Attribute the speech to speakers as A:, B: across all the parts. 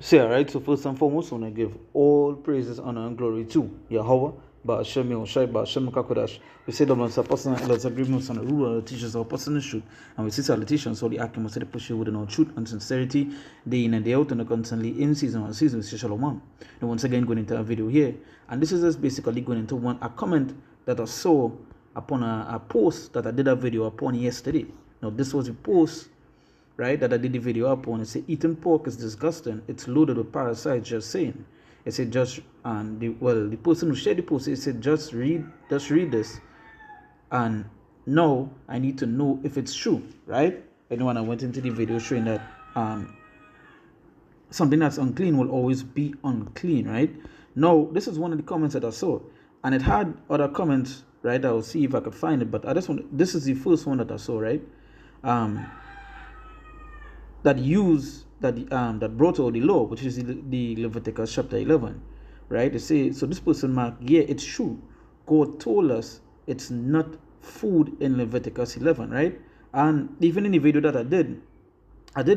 A: So, yeah, right. So first and foremost, I want to give all praises, honor, and glory to Yahweh, Ba'ashem Yahushai, Ba'ashem Kakodash. We say the most apostle and elders agreements on the rule of the teachers of apostle and truth. And we see salutations, all the acting must push you with all truth and sincerity, day in and day out, and constantly in season and season. We say shalom. And once again, going into a video here. And this is just basically going into a comment that I saw upon a post that I did a video upon yesterday. Now, this was a post, right, that I did the video upon. It said eating pork is disgusting. It's loaded with parasites. Just saying. It said the person who shared the post, it said just read this, and now I need to know if it's true, right? And when I went into the video showing that something that's unclean will always be unclean, right? Now this is one of the comments that I saw, and it had other comments, right? I'll see if I could find it, but this is the first one that I saw, right? That brought out the law, which is the Leviticus chapter 11, right? They say, so this person mark, yeah, it's true. God told us it's not food in Leviticus 11, right? And even in the video that I did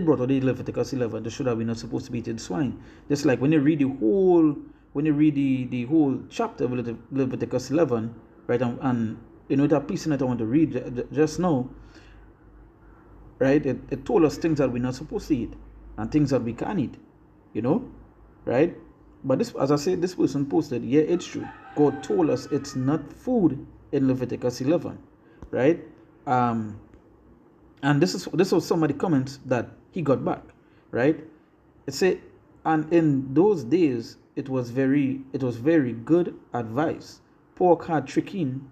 A: brought out the Leviticus 11 to show that we're not supposed to be eating swine. Just like when you read the whole chapter of Leviticus 11, right? And you know that piece that I want to read just now, right? It told us things that we're not supposed to eat and things that we can't eat, you know, right? But this, as I said, this person posted, yeah, it's true. God told us it's not food in Leviticus 11, right? And this was some of the comments that he got back, right? It said, and in those days it was very good advice. Pork had trichine,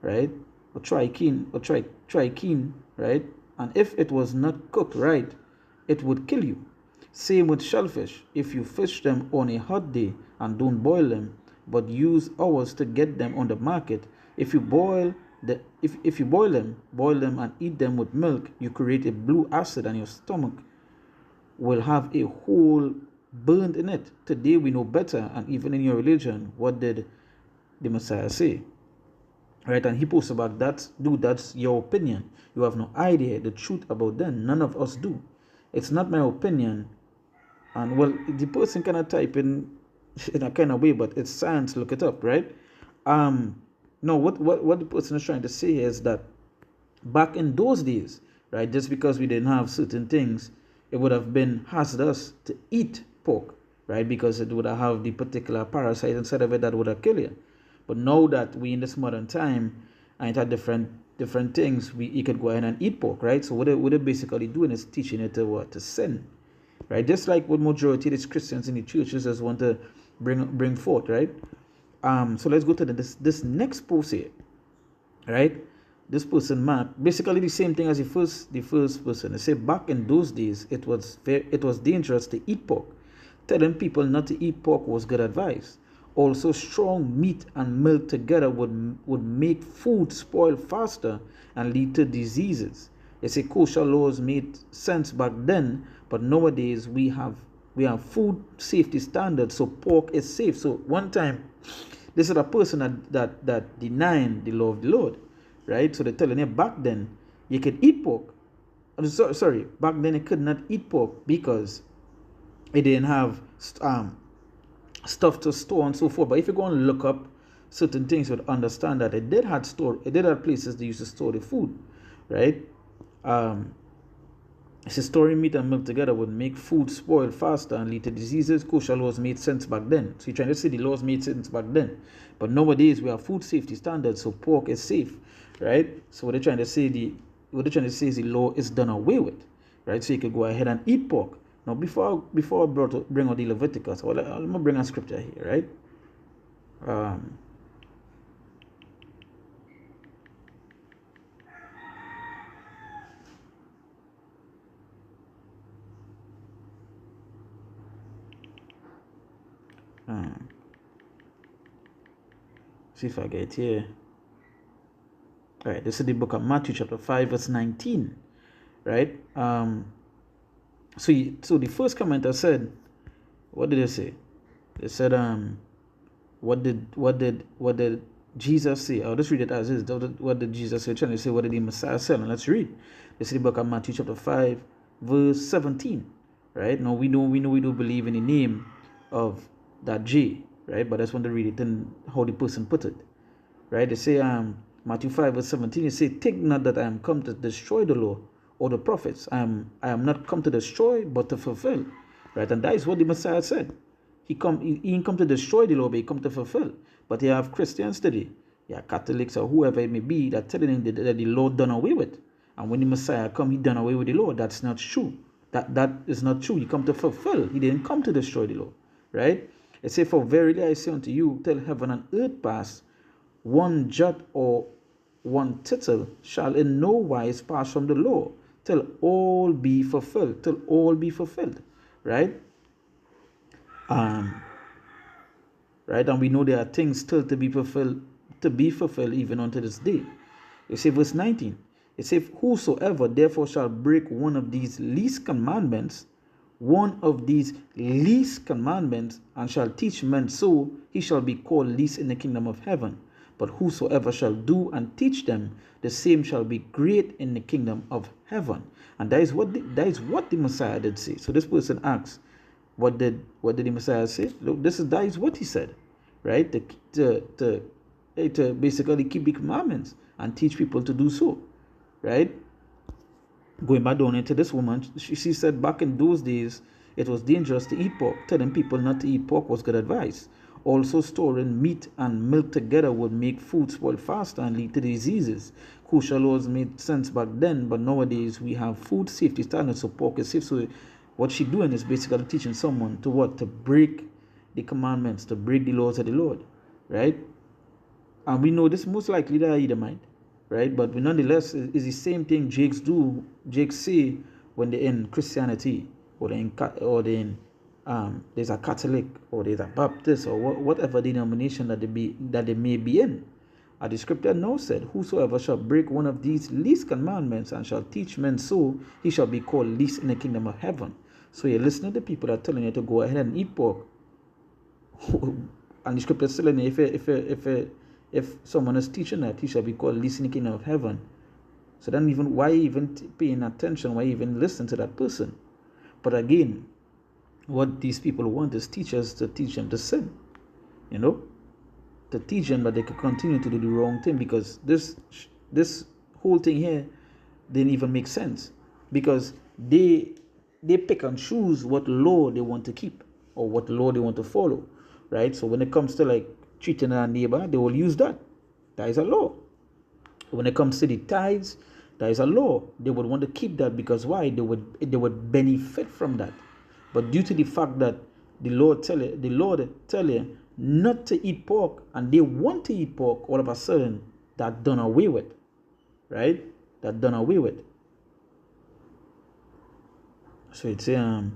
A: right? Or trichine, right? And if it was not cooked right, it would kill you. Same with shellfish. If you fish them on a hot day and don't boil them, but use hours to get them on the market, if you boil them and eat them with milk, you create a blue acid and your stomach will have a hole burned in it. Today we know better, and even in your religion, what did the Messiah say? Right, and he posted back, that's your opinion. You have no idea the truth about them. None of us do. It's not my opinion. And well, the person cannot type in a kind of way, but it's science. Look it up, right? No, what the person is trying to say is that back in those days, right, just because we didn't have certain things, it would have been hazardous to eat pork, right? Because it would have the particular parasite inside of it that would have killed you. But now that we in this modern time and it had different things, you could go ahead and eat pork, right? So what they're basically doing is teaching it to sin, right? Just like what majority of these Christians in the churches just want to bring forth, right? So let's go to this next post here, right? This person Mark, basically the same thing as the first person. They say back in those days it was dangerous to eat pork. Telling people not to eat pork was good advice. Also, strong meat and milk together would make food spoil faster and lead to diseases. They say kosher laws made sense back then, but nowadays we have food safety standards, so pork is safe. So one time, this is a person that denying the law of the Lord, right? So they're telling you back then you could eat pork. Sorry, back then you could not eat pork because it didn't have stuff to store and so forth. But if you go and look up certain things, you would understand that it did have places they used to store the food, right? So storing meat and milk together would make food spoil faster and lead to diseases. Kosher laws made sense back then. So you're trying to say the laws made sense back then, but nowadays we have food safety standards, so pork is safe, right? So what they're trying to say is the law is done away with, right? So you could go ahead and eat pork. Now, before I bring out the Leviticus, I'm going to bring a scripture here, right? See if I get it here. All right, this is the book of Matthew chapter 5, verse 19, right? So the first commenter said, what did they say? They said, what did Jesus say? I'll just read it as is. What did Jesus say? Trying to say, what did the Messiah say? And let's read. This is the book of Matthew chapter 5, verse 17, right? Now we do believe in the name of that J, right? But I just want to read it and how the person put it, right? They say Matthew 5 verse 17. They say, "Think not that I am come to destroy the law or the prophets. I am not come to destroy, but to fulfill." Right, and that is what the Messiah said. He didn't come to destroy the law, but he come to fulfill. But you have Christians today, yeah, Catholics or whoever it may be, that telling him that the law done away with. And when the Messiah come, he done away with the law. That's not true. That is not true. He come to fulfill. He didn't come to destroy the law. Right? It says, "For verily I say unto you, till heaven and earth pass, one jot or one tittle shall in no wise pass from the law, till all be fulfilled." Till all be fulfilled. Right? Right, and we know there are things still to be fulfilled even unto this day. You see verse 19. It says, "Whosoever therefore shall break one of these least commandments, and shall teach men so, he shall be called least in the kingdom of heaven. But whosoever shall do and teach them, the same shall be great in the kingdom of heaven." And that is what the Messiah did say. So this person asks, what did the Messiah say? Look, that is what he said, right? To basically keep the commandments and teach people to do so, right? Going back down into this woman, she said back in those days it was dangerous to eat pork. Telling people not to eat pork was good advice. Also, storing meat and milk together would make food spoil faster and lead to diseases. Kosher laws made sense back then, but nowadays we have food safety standards, so pork is safe. So what she's doing is basically teaching someone to what? To break the commandments, to break the laws of the Lord, right? And we know this most likely the Edomite, right? But nonetheless, it's the same thing Jakes say when they're in Christianity, or there's a Catholic, or there's a Baptist, or whatever denomination that they may be in. The scripture now said, "Whosoever shall break one of these least commandments and shall teach men so, he shall be called least in the kingdom of heaven." So you're listening to people that are telling you to go ahead and eat pork, and the scripture is telling you if someone is teaching that, he shall be called least in the kingdom of heaven. So then why even paying attention? Why even listen to that person? But again, what these people want is teachers to teach them to sin, to teach them that they could continue to do the wrong thing, because this whole thing here didn't even make sense, because they pick and choose what law they want to keep or what law they want to follow, right? So when it comes to like treating our neighbor, they will use that. That is a law. When it comes to the tithes, that is a law. They would want to keep that, because why? They would benefit from that. But due to the fact that the Lord tell you not to eat pork, and they want to eat pork, all of a sudden that done away with, right? That done away with. So it says,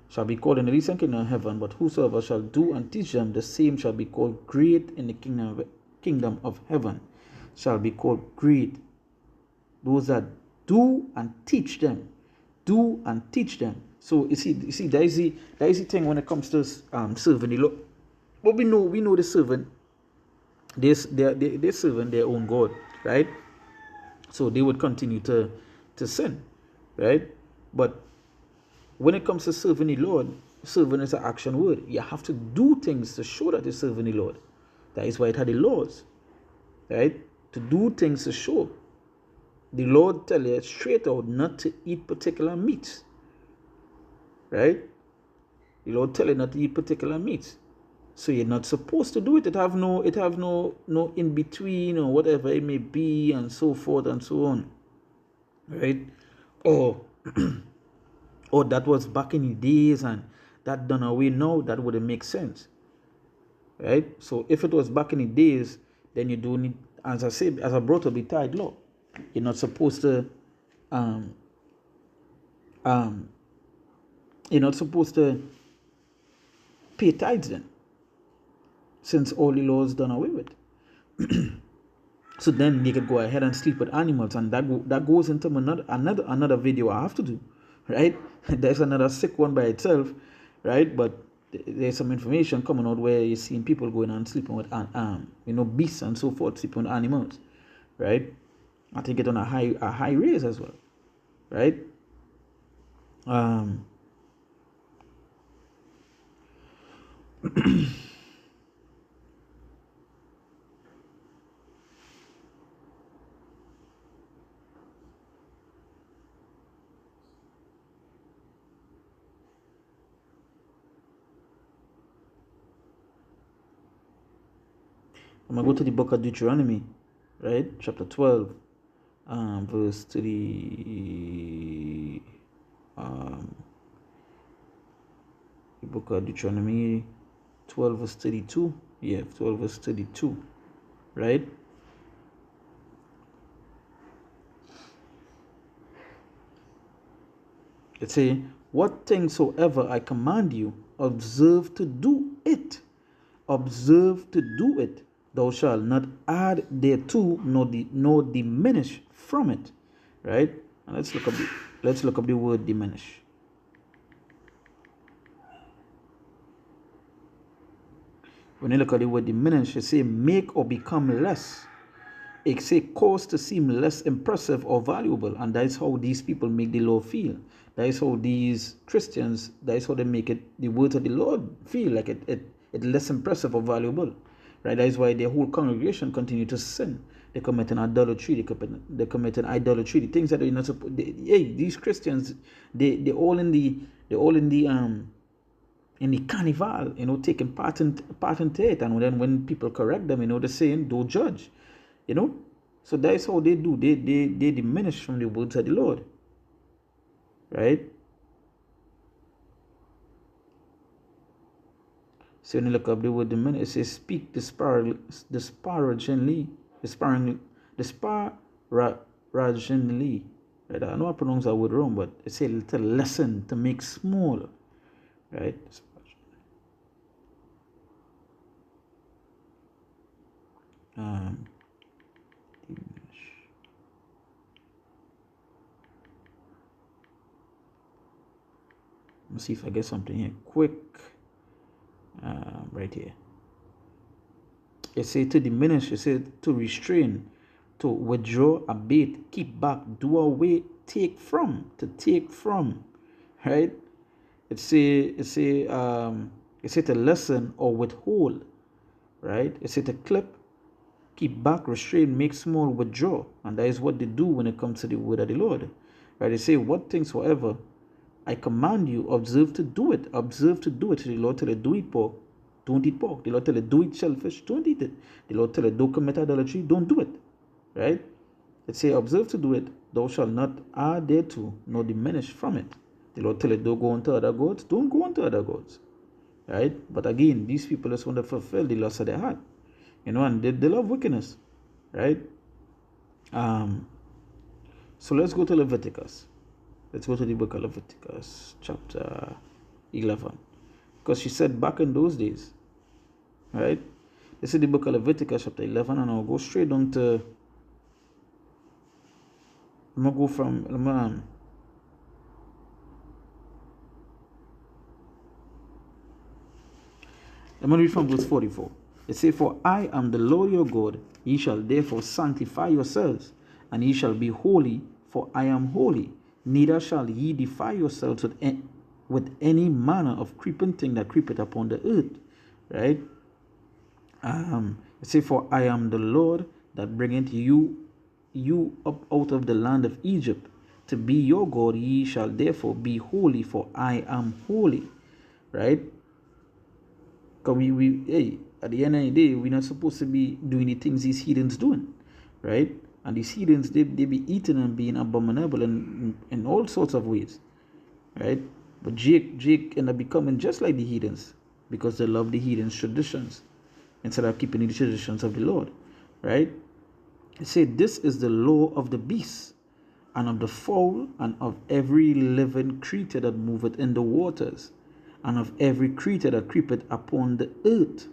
A: "Shall be called in the least kingdom of heaven, but whosoever shall do and teach them, the same shall be called great in the kingdom of heaven." Shall be called great. Those that do and teach them. Do and teach them. So you see, that is the thing when it comes to serving the Lord. But we know the servant, they're serving their own God, right? So they would continue to sin, right? But when it comes to serving the Lord, serving is an action word. You have to do things to show that you're serving the Lord. That is why it had the laws, right? To do things to show. The Lord tell you straight out not to eat particular meats, right? The Lord tell you not to eat particular meats. So you're not supposed to do it. It have no in between or whatever it may be, and so forth and so on, right? Or that was back in the days and that done away now. That wouldn't make sense, right? So if it was back in the days, then you do need, as I brought up the tithe law, you're not supposed to pay tithes then, since all the laws done away with. So then they could go ahead and sleep with animals, and that goes into another video I have to do, right? There's another sick one by itself, right? But there's some information coming out where you're seeing people going and sleeping with beasts and so forth, sleeping with animals, right? I think it on a high raise as well, right? I'm going to go to the book of Deuteronomy, right? Chapter 12, verse 30. The book of Deuteronomy 12, verse 32. Yeah, 12, verse 32, right? It says, what things soever I command you, observe to do it. Observe to do it. Thou shalt not add thereto, nor diminish from it. Right? And let's look up the word diminish. When you look at the word diminish, it say make or become less. It say cause to seem less impressive or valuable, and that is how these people make the law feel. That is how these Christians, that is how they make it, the words of the Lord feel like it less impressive or valuable. Right? That is why the whole congregation continue to sin. They commit an idolatry. They commit an idolatry. The things that they're not supposed. These Christians, they all in the carnival, taking part in it. And then when people correct them, they're saying, don't judge. So that is how they do. They diminish from the words of the Lord. Right? So when you look up the word diminish, it says speak disparagingly. Right? I know I pronounce that word wrong, but it says to lessen, to make small. Right? Let's see if I get something here quick. Right here. It says to diminish, it says to restrain, to withdraw, abate, keep back, do away, take from, to take from. Right? It say to lessen or withhold. Right? It say to clip, keep back, restrain, make small, withdraw. And that is what they do when it comes to the word of the Lord. Right? They say, what things soever I command you, observe to do it. Observe to do it. The Lord tell you, do eat pork, don't eat pork. The Lord tell you, do eat shellfish, don't eat it. The Lord tell you, don't commit idolatry, don't do it. Right? It say, observe to do it. Thou shalt not add thereto, nor diminish from it. The Lord tell you, don't go unto other gods, don't go unto other gods. Right? But again, these people just want to fulfill the lust of their heart. And they love wickedness. Right? So let's go to Leviticus. Let's go to the book of Leviticus, chapter 11. Because she said back in those days, right? This is the book of Leviticus, chapter 11, and I'll go straight on to, I'm going to go from, I'm going to read from verse 44. It says, for I am the Lord your God, ye shall therefore sanctify yourselves, and ye shall be holy, for I am holy. Neither shall ye defile yourselves with any manner of creeping thing that creepeth upon the earth. Right? It says, for I am the Lord that bringeth you up out of the land of Egypt to be your God. Ye shall therefore be holy, for I am holy. Right? Because at the end of the day, we're not supposed to be doing the things these heathens doing. Right? And these heathens, they be eating and being abominable in all sorts of ways. Right? But Jake ended up becoming just like the heathens because they love the heathens' traditions instead of keeping the traditions of the Lord. Right? It said, this is the law of the beast and of the fowl and of every living creature that moveth in the waters and of every creature that creepeth upon the earth.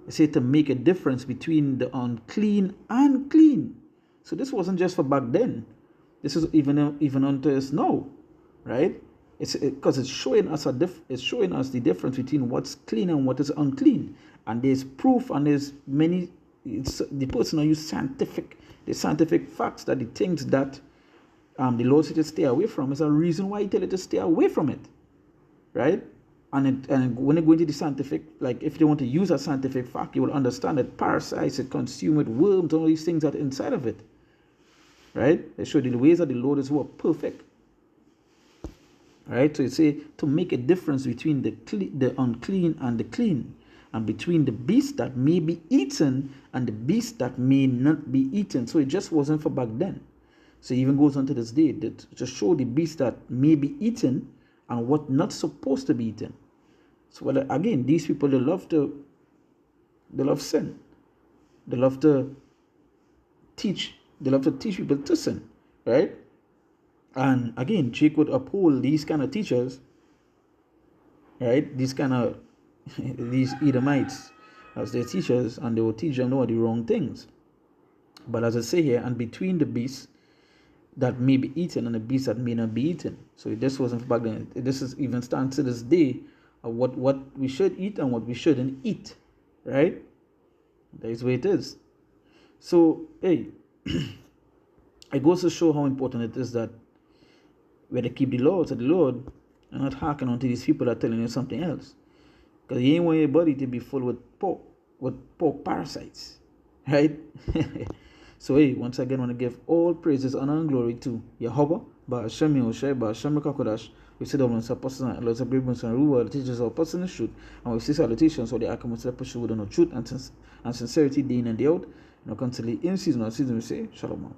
A: It said to make a difference between the unclean and clean. So this wasn't just for back then. This is even unto us now, right? Because it's showing us the difference between what's clean and what is unclean. And there's proof, and there's many. The person who use scientific facts that the things that the Lord said to stay away from is a reason why He tell you to stay away from it, right? and when they go into the scientific, like if they want to use a scientific fact, you will understand that parasites, it consume it, worms, all these things that are inside of it. Right? They show the ways of the Lord is what perfect. Right? So you say to make a difference between the unclean and the clean, and between the beast that may be eaten and the beast that may not be eaten. So it just wasn't for back then. So it even goes on to this day to show the beast that may be eaten and what not supposed to be eaten. So again, these people, they love sin. They love to teach people to sin, right? And again, Jake would uphold these kind of teachers, right? These Edomites as their teachers, and they will teach them the wrong things. But as I say here, and between the beasts that may be eaten and the beasts that may not be eaten. So this wasn't back then. This is even stands to this day of what we should eat and what we shouldn't eat, right? That is where it is. So, hey, it goes to show how important it is that where they keep the laws of the Lord and not hearken unto these people that are telling you something else. Because you ain't want your body to be full with pork parasites, right? So, hey, once again, I want to give all praises, honor, and glory to Yahweh, Ba'ashem Yehoshai, Ba'ashem Rekakodash. We say that when apostles and lots of great and reward teachers of personal truth, and we see salutations for the accommodates that pursue with no truth and sincerity day in and day out. And constantly in season or season, we say, Shalom.